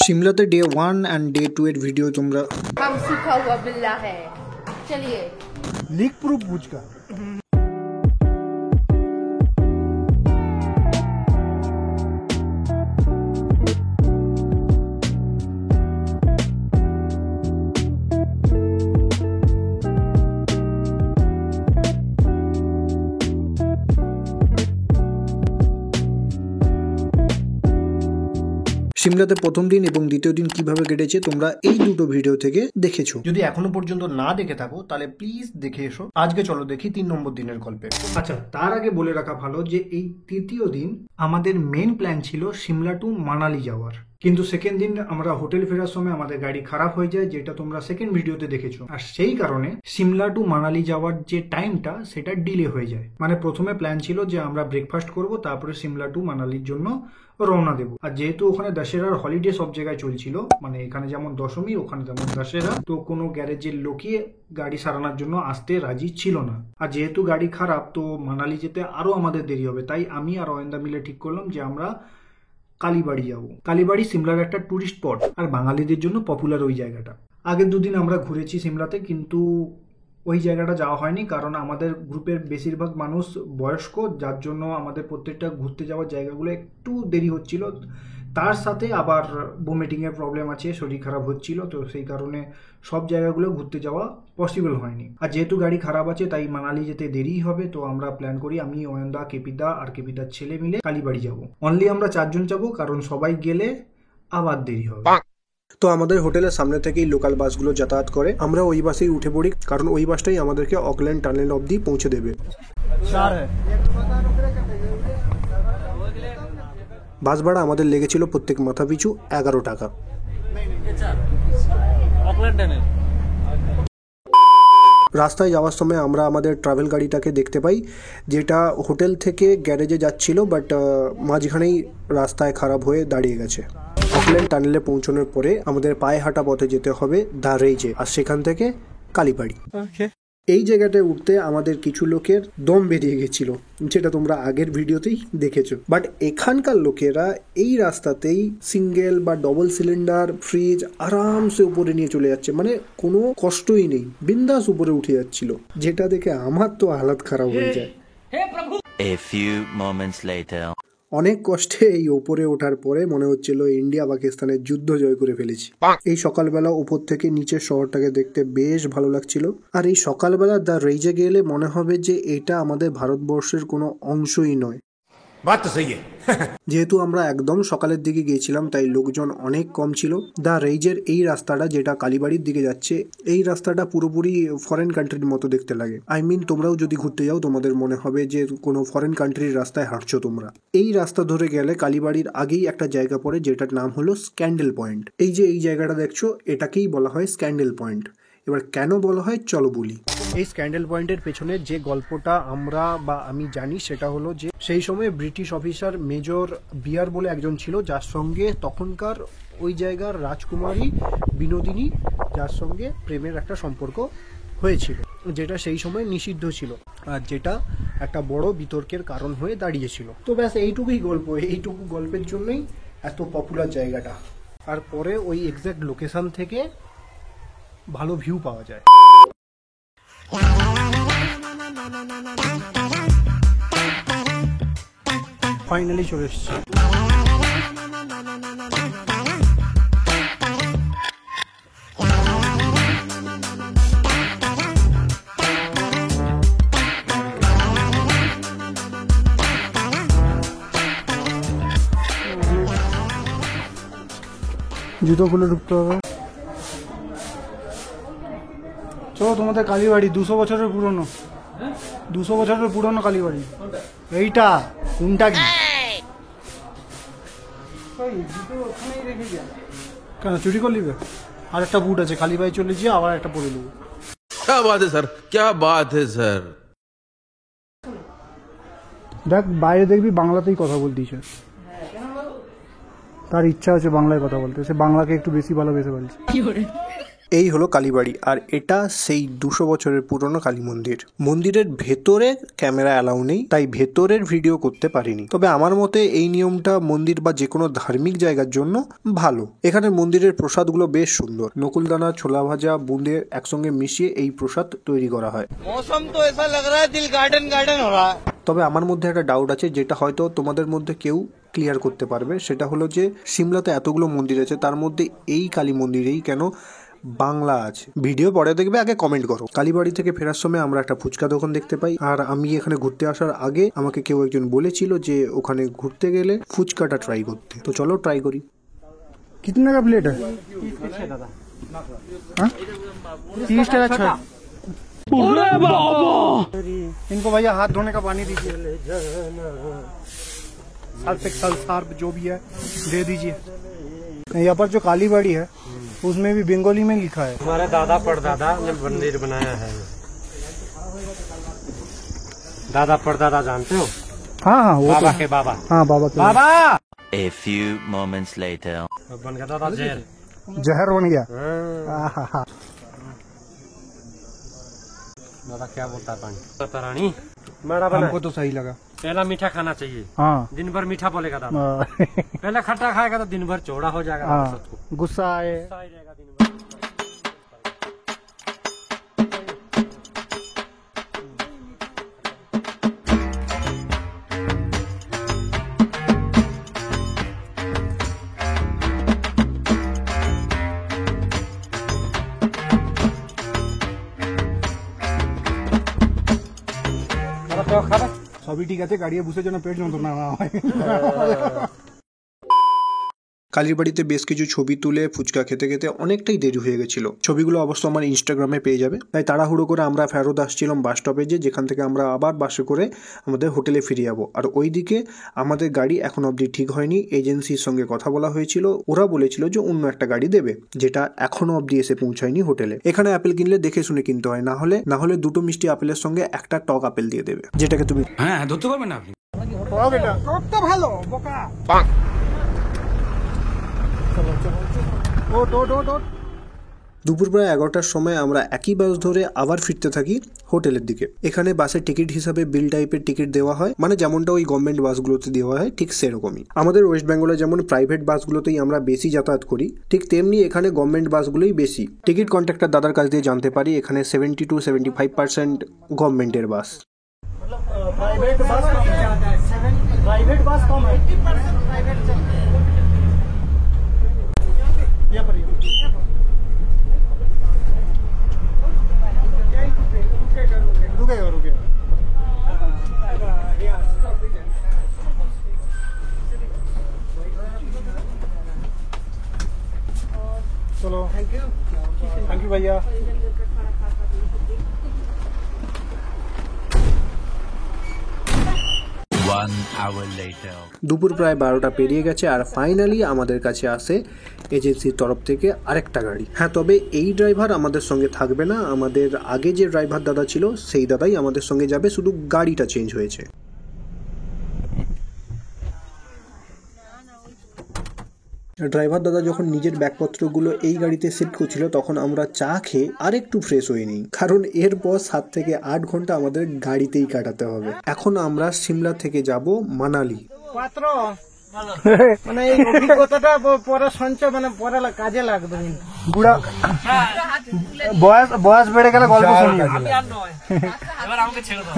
शिमलाते day 1 and day 2 एर video তোমরা हम सूखा हुआ बिल्ला है। चलिए लीक प्रूफ पूछका সিমলাতে প্রথম দিন এবং দ্বিতীয় দিন কিভাবে কেটেছে তোমরা এই দুটো ভিডিও থেকে দেখেছো। যদি এখনো পর্যন্ত না দেখে থাকো তাহলে প্লিজ দেখে এসো। আজকে চলো দেখি 3 নম্বর দিনের গল্পে। আচ্ছা, তার আগে বলে রাখা ভালো যে এই তৃতীয় দিন আমাদের মেন প্ল্যান ছিল সিমলা টু মানালি যাওয়ার, কিন্তু সেকেন্ড দিন আমরা হোটেল ফেরার সময় আমাদের গাড়ি খারাপ হয়ে যায়, যেটা তোমরা সেকেন্ড ভিডিওতে দেখেছো। আর সেই কারণে সিমলা টু মানালি যাওয়ার যে টাইমটা সেটা ডিলে হয়ে যায়। মানে প্রথমে প্ল্যান ছিল যে আমরা ব্রেকফাস্ট করব, তারপরে সিমলা টু মানালির জন্য রওনা দেবো। আর যেহেতু ওখানে দশেরার হলিডে সব জায়গায় চলছিল, মানে এখানে যেমন দশমী ওখানে যেমন দশেরা, তো কোনো গ্যারেজের লোকই গাড়ি সারানোর জন্য আসতে রাজি ছিল না। আর যেহেতু গাড়ি খারাপ তো মানালি যেতে আরো আমাদের দেরি হবে, তাই আমি আর অয়েন্দা মিলে ঠিক করলাম যে আমরা কালীবাড়ি যাবো। কালীবাড়ি সিমলার একটা টুরিস্ট স্পট, আর বাঙালিদের জন্য পপুলার ওই জায়গাটা। আগের দুদিন আমরা ঘুরেছি সিমলাতে, কিন্তু ওই জায়গাটা যাওয়া হয়নি কারণ আমাদের গ্রুপের বেশিরভাগ মানুষ বয়স্ক, যার জন্য আমাদের প্রত্যেকটা ঘুরতে যাওয়ার জায়গাগুলো একটু দেরি হচ্ছিল। তার সাথে আবার ভমিটিংয়ের প্রবলেম আছে, শরীর খারাপ হচ্ছিল, তো সেই কারণে সব জায়গাগুলো ঘুরতে যাওয়া পসিবল হয়নি। আর যেহেতু গাড়ি খারাপ আছে তাই মানালি যেতে দেরি হবে, তো আমরা প্ল্যান করি আমি, অয়নদা, কেপিদা আর কেপিদার ছেলে মিলে কালীবাড়ি যাব। অনলি আমরা 4 জন যাবো, কারণ সবাই গেলে আবার দেরি হবে। তো আমাদের হোটেলের সামনে থেকেই লোকাল বাসগুলো যাতায়াত করে, আমরা ওই বাসেই উঠে পড়ি কারণ ওই বাসটাই আমাদেরকে অকল্যান্ড টানেল অবধি পৌঁছে দেবে। বাস ভাড়া আমাদের লেগেছিল প্রত্যেক মাথা পিছু 11 টাকা। রাস্তায় যাওয়ার সময় আমরা আমাদের ট্রাভেল গাড়িটাকে দেখতে পাই, যেটা হোটেল থেকে গ্যারেজে যাচ্ছিল, বাট মাঝখানেই রাস্তায় খারাপ হয়ে দাঁড়িয়ে গেছে। অকল্যান্ড টানেলে পৌঁছানোর পরে আমাদের পায়ে হাঁটা পথে যেতে হবে দ্য রেজে, আর সেখান থেকে কালীবাড়ি। এই জায়গাটায় উঠতে আমাদের কিছু লোকের দম বেরিয়ে গেছিল, যেটা তোমরা আগের ভিডিওতেই দেখেছো। বাট এখানকার লোকেরা এই রাস্তাতেই সিঙ্গেল বা ডবল সিলিন্ডার ফ্রিজ আরামসে উপরে নিয়ে চলে যাচ্ছে, মানে কোনো কষ্টই নেই, বিন্দাস উপরে উঠে যাচ্ছিল, যেটা দেখে আমার তো হালাত খারাপ হয়ে যায়। A few moments later. অনেক কষ্টে এই ওপরে ওঠার পরে মনে হচ্ছিল ইন্ডিয়া পাকিস্তানের যুদ্ধ জয় করে ফেলেছি। এই সকালবেলা উপর থেকে নিচের শহরটাকে দেখতে বেশ ভালো লাগছিল। আর এই সকালবেলা দ্য রেজে গেলে মনে হবে যে এটা আমাদের ভারতবর্ষের কোনো অংশই নয়। যেহেতু আমরা একদম সকালের দিকে গিয়েছিলাম তাই লোকজন অনেক কম ছিল। দ্য রেজের এই রাস্তাটা যেটা কালীবাড়ির দিকে যাচ্ছে, এই রাস্তাটা পুরোপুরি ফরেন কান্ট্রির মতো দেখতে লাগে। আই মিন তোমরাও যদি ঘুরতে যাও তোমাদের মনে হবে যে কোনো ফরেন কান্ট্রির রাস্তায় হাঁটছো তোমরা। এই রাস্তা ধরে গেলে কালীবাড়ির আগেই একটা জায়গা পড়ে যেটার নাম হলো স্ক্যান্ডেল পয়েন্ট। এই যে এই জায়গাটা দেখছো এটাকেই বলা হয় স্ক্যান্ডেল পয়েন্ট। এবার কেন বলা হয় চলো বলি। এই স্ক্যান্ডেল পয়েন্টের পেছনে যে গল্পটা আমরা বা আমি জানি সেটা হলো যে সেই সময় ব্রিটিশ অফিসার মেজর বিয়ার বলে একজন ছিল, যার সঙ্গে তখনকার ওই জায়গার রাজকুমারী বিনোদিনী, যার সঙ্গে প্রেমের একটা সম্পর্ক হয়েছিল, যেটা সেই সময় নিষিদ্ধ ছিল আর যেটা একটা বড় বিতর্কের কারণ হয়ে দাঁড়িয়েছিল। তো ব্যাস এইটুকুই গল্প, এইটুকু গল্পের জন্যই এত পপুলার জায়গাটা। আর পরে ওই এক্সাক্ট লোকেশন থেকে ভালো ভিউ পাওয়া যায়। ফাইনালি চলে এসেছি। জুতো খুলে ঢুকতে হবে। চলো তোমাদের কালীবাড়ি 200 বছরের পুরনো, 200 বছরের পুরনো কালীবাড়ি। এইটা কোনটা কি কেন চুরি করলিবে? আর একটা বুট আছে, কালীবাড়ি চলে গিয়ে আবার একটা পরে নেবো। क्या बात है सर, क्या बात है सर। দেখ বাইরে দেখবি বাংলাতেই কথা বলতেছে, তার ইচ্ছা আছে বাংলায় কথা বলতে, সে বাংলাকে একটু বেশি ভালোবেসে বলছে। এই হলো কালীবাড়ি, আর এটা সেই 200 বছরের পুরনো কালী মন্দির। মন্দিরের ভেতরে ক্যামেরা অ্যালাউ নেই, তাই ভেতরের ভিডিও করতে পারিনি। তবে আমার মতে এই নিয়মটা মন্দির বা যে কোনো ধার্মিক জায়গার জন্য ভালো। এখানে মন্দিরের প্রসাদগুলো বেশ সুন্দর। নকুলদানা, ছোলা ভাজা, বুঁদে একসঙ্গে মিশিয়ে এই প্রসাদ তৈরি করা হয়। मौसम तो ऐसा लग रहा है दिल गार्डन गार्डन हो रहा है। তবে আমার মধ্যে একটা ডাউট আছে, যেটা হয়তো তোমাদের মধ্যে কেউ ক্লিয়ার করতে পারবে। সেটা হলো যে সিমলাতে এতগুলো মন্দির আছে, তার মধ্যে এই কালী মন্দিরেই কেন বাংলা আছে? ভিডিও পরে দেখবে, আগে কমেন্ট করো। কালীবাড়ি থেকে ফেরার সময় আমরা একটা ফুচকা দোকান দেখতে পাই, আর আমি এখানে ঘুরতে আসার আগে আমাকে কেউ একজন বলেছিল যে ওখানে ঘুরতে গেলে ফুচকাটা ট্রাই করতে। তো চলো ট্রাই করি। कितने का प्लेट है? 30 का 6। इनको भैया हाथ धोने का पानी दीजिए, सर्फ जो भी है दे दीजिए। यहाँ पर जो कालीबाड़ी है उसमें भी बंगाली में लिखा है। हमारे दादा परदादा ने मंदिर बनाया है। दादा परदादा जानते हो? हाँ हाँ, वो बाबा तो के बाबा। हाँ, बाबा के बाबा A few moments later. बन गया दादा जेल। जहर बन गया। दादा क्या बोलता है पानी? पता रानी मेरा बना। हमको तो सही लगा। पहला मीठा खाना चाहिए। हाँ दिन भर मीठा बोलेगा दादा। पहले खट्टा खाएगा तो दिन भर चौड़ा हो जाएगा। हाँ, सबको गुस्सा आए। गुस्सा ही रहेगा दिन भर। দাদা তো খাবে? সবই ঠিক আছে, গাড়িয়ে বসে যেন পেট যন্ত্রণা না হয়। কালীর বাড়িতে বেশ কিছু ছবি তুলে ফুচকা খেতে খেতে অনেকটাই দেরি হয়ে গেছিল। ছবিগুলো অবশ্য আমার ইনস্টাগ্রামে পেয়ে যাবে। তাই তাড়াহুড়ো করে আমরা ফেরত আসছিলাম বাস স্টপেজে, যেখান থেকে আমরা আবার বাসে করে আমাদের হোটেলে ফিরে যাবো। আর ওইদিকে আমাদের গাড়ি এখন অবধি ঠিক হয়নি। এজেন্সির সঙ্গে কথা বলা হয়েছিল, ওরা বলেছিল যে অন্য একটা গাড়ি দেবে, যেটা এখনো অবধি এসে পৌঁছায়নি হোটেলে। এখানে আপেল কিনলে দেখে শুনে কিনতে হয়, না হলে দুটো মিষ্টি আপেলের সঙ্গে একটা টক আপেল দিয়ে দেবে, যেটাকে তুমি হ্যাঁ ধরতে পারবেন না আপনি। ভালো বোকা। দুপুর প্রায় 11টার সময় আমরা একই বাস ধরে আবার ফিরতে থাকি হোটেলের দিকে। এখানে বাসের টিকিট হিসাবে বিল টাইপের টিকিট দেওয়া হয়, মানে যেমনটা ওই গভর্নমেন্ট বাসগুলোতে দেওয়া হয় ঠিক সেরকমই। আমাদের ওয়েস্ট বেঙ্গলে যেমন প্রাইভেট বাসগুলোতেই আমরা বেশি যাতায়াত করি, ঠিক তেমনি এখানে গভর্নমেন্ট বাসগুলোই বেশি। টিকিট কন্ট্রাক্টর দাদার কাছ দিয়ে জানতে পারি এখানে 70 to 75% গভর্নমেন্টের বাস। प्राइवेट बस कम है। रुकेगा। चलो थैंक यू भैया। দুপুর প্রায় 12টা পেরিয়ে গেছে, আর ফাইনালি আমাদের কাছে আসে এজেন্সির তরফ থেকে আরেকটা গাড়ি। হ্যাঁ, তবে এই ড্রাইভার আমাদের সঙ্গে থাকবে না, আমাদের আগে যে ড্রাইভার দাদা ছিল সেই দাদাই আমাদের সঙ্গে যাবে, শুধু গাড়িটা চেঞ্জ হয়েছে। ড্রাইভার দাদা যখন নিজের ব্যাগপত্রগুলো এই গাড়িতে শিফট করছিল, তখন আমরা চা খেয়ে আর একটু ফ্রেশ হয়ে নিই, কারণ এরপর 7 থেকে 8 ঘন্টা আমাদের গাড়িতেই কাটাতে হবে। এখন আমরা সিমলা থেকে যাব মানালি। পাত্র মানে এই অভিজ্ঞতাটা পরে সঞ্চয় মানে পরে কাজে লাগবে। বুড়া বয়স বেড়ে গেলে গল্প শুনি। এবার আমাকে ছেড়ে দাও।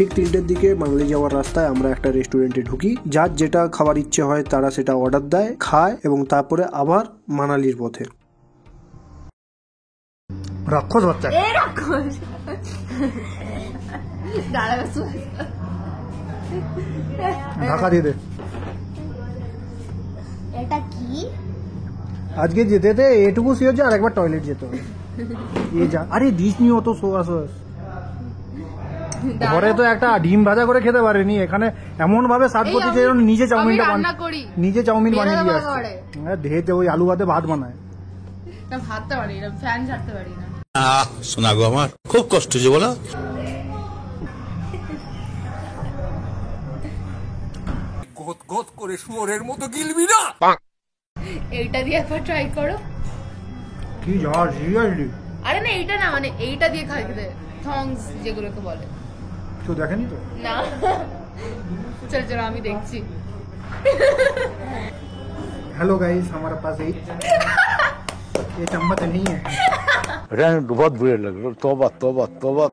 ঠিক 3টের দিকে মানালি যাওয়ার রাস্তায় আমরা একটা রেস্টুরেন্টে ঢুকি, যার যেটা খাবার ইচ্ছে হয় তারা সেটা অর্ডার দেয়, খায় এবং তারপরে আবার মানালির পথে। রাক্ষস বাচ্চা এই রাক্ষস দাঁড়া ঢাকা দিয়ে দে। এটা কি? আজকে যেতে যেতে এটুকু শুয়েছে আর একবার টয়লেট যেতে হবে। এ যা, আরে দিস নি অত সোয়া সোয়াস। ঘরে তো একটা ডিম ভাজা করে খেতে পারেনি, এখানে এমন ভাবে সার্ভ করতে চাই নিজে চাউমিনটা নিজে চাউমিন বানিয়ে দিয়ে আসছে। ধেয়ে ওই আলু ভাতে ভাত বানায়। ভাততে পারি না, ফ্যান ছাড়তে পারি না। শোনা গো আমার খুব কষ্ট হচ্ছে বলো। গোত করে শুয়োরের মতো গিলবি না। এইটা দিয়ে একবার ট্রাই করো। কি যা সিরিয়াসলি? আরে না এইটা না, মানে এইটা দিয়ে খাই খেতে, থংস যেগুলোকে বলে। কেউ দেখেনি তো না চল চল আমি দেখছি। हेलो गाइस, हमारे पास ये चम्मच नहीं है। बहुत बुरे लग रहे। तौबा तौबा तौबा।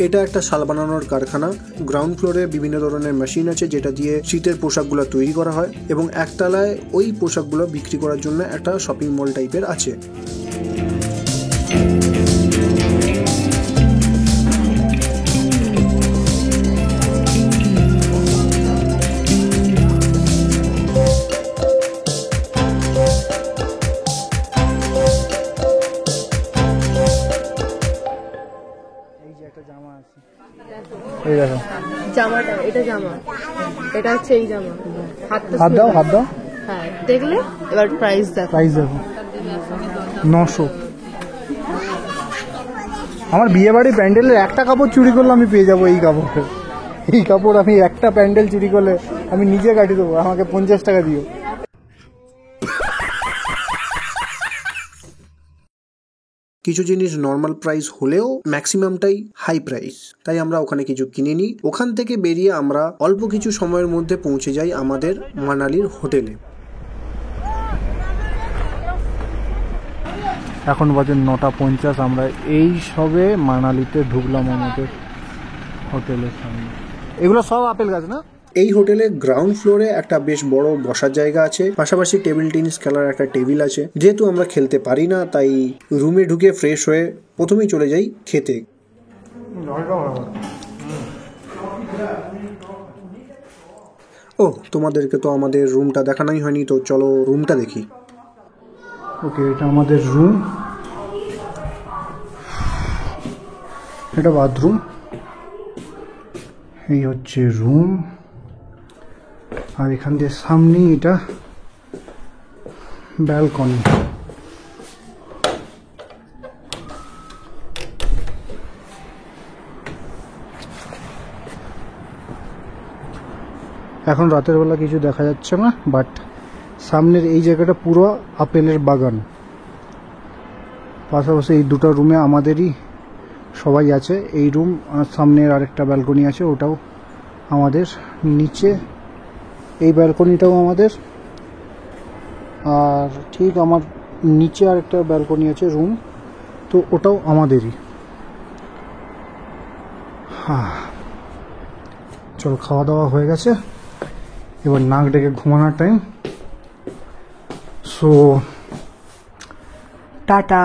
এটা একটা শাল বানানোর কারখানা। গ্রাউন্ড ফ্লোরে বিভিন্ন ধরনের মেশিন আছে যেটা দিয়ে শীতের পোশাকগুলো তৈরি করা হয় এবং একতলায় ওই পোশাকগুলো বিক্রি করার জন্য একটা শপিং মল টাইপের আছে। এই দেখো জামাটা, এটা জামা, এটা হচ্ছে এই জামা। হাত দাও, হাত দাও। হ্যাঁ দেখলে এবার প্রাইস দেখো। প্রাইস দেখো 900। আমার বিয়ে বাড়ি প্যান্ডেলের একটা কাপড় চুরি করলে আমি পেয়ে যাবো এই কাপড়। এই কাপড় আমি একটা প্যান্ডেল চুরি করলে আমি নিজে কাটিয়ে দেবো, আমাকে 50 টাকা দিও। কিছু জিনিস নর্মাল প্রাইস হলেও ম্যাক্সিমামটাই হাই প্রাইস, তাই আমরা ওখানে কিছু কিনে নিই। ওখান থেকে বেরিয়ে আমরা অল্প কিছু সময়ের মধ্যে পৌঁছে যাই আমাদের মানালির হোটেলে। এখন বাজে 9:50, আমরা এই সবে মানালিতে ঢুকলাম আমাদের হোটেলের সামনে। এগুলো সব আপেল গাছ না? এই হোটেলে গ্রাউন্ড ফ্লোরে একটা বেশ বড় বসার জায়গা আছে, পাশাপাশি টেবিল টেনিস খেলার একটা টেবিল আছে। যেহেতু আমরা খেলতে পারি না তাই রুমে ঢুকে ফ্রেশ হয়ে প্রথমেই চলে যাই খেতে। ও তোমাদেরকে তো আমাদের রুমটা দেখানোই হয়নি, তো চলো রুমটা দেখি। ওকে, এটা আমাদের রুম, এটা বাথরুম, এই হচ্ছে রুম। আর এখান দিয়ে সামনেই এটা ব্যালকনি। এখন রাতের বেলা কিছু দেখা যাচ্ছে না, বাট সামনের এই জায়গাটা পুরো আপেলের বাগান। পাশাপাশি এই দুটো রুমে আমাদেরই সবাই আছে। এই রুম আর সামনের আরেকটা ব্যালকনি আছে, ওটাও আমাদের। নিচে এই ব্যালকনিটাও আমাদের। আর আর ঠিক আমার নিচে আর একটা ব্যালকনি আছে রুম, তো ওটাও আমাদেরই। হ্যাঁ, চলো খাওয়া দাওয়া হয়ে গেছে, এবার নাক ডেকে ঘুমানোর টাইম। So tata.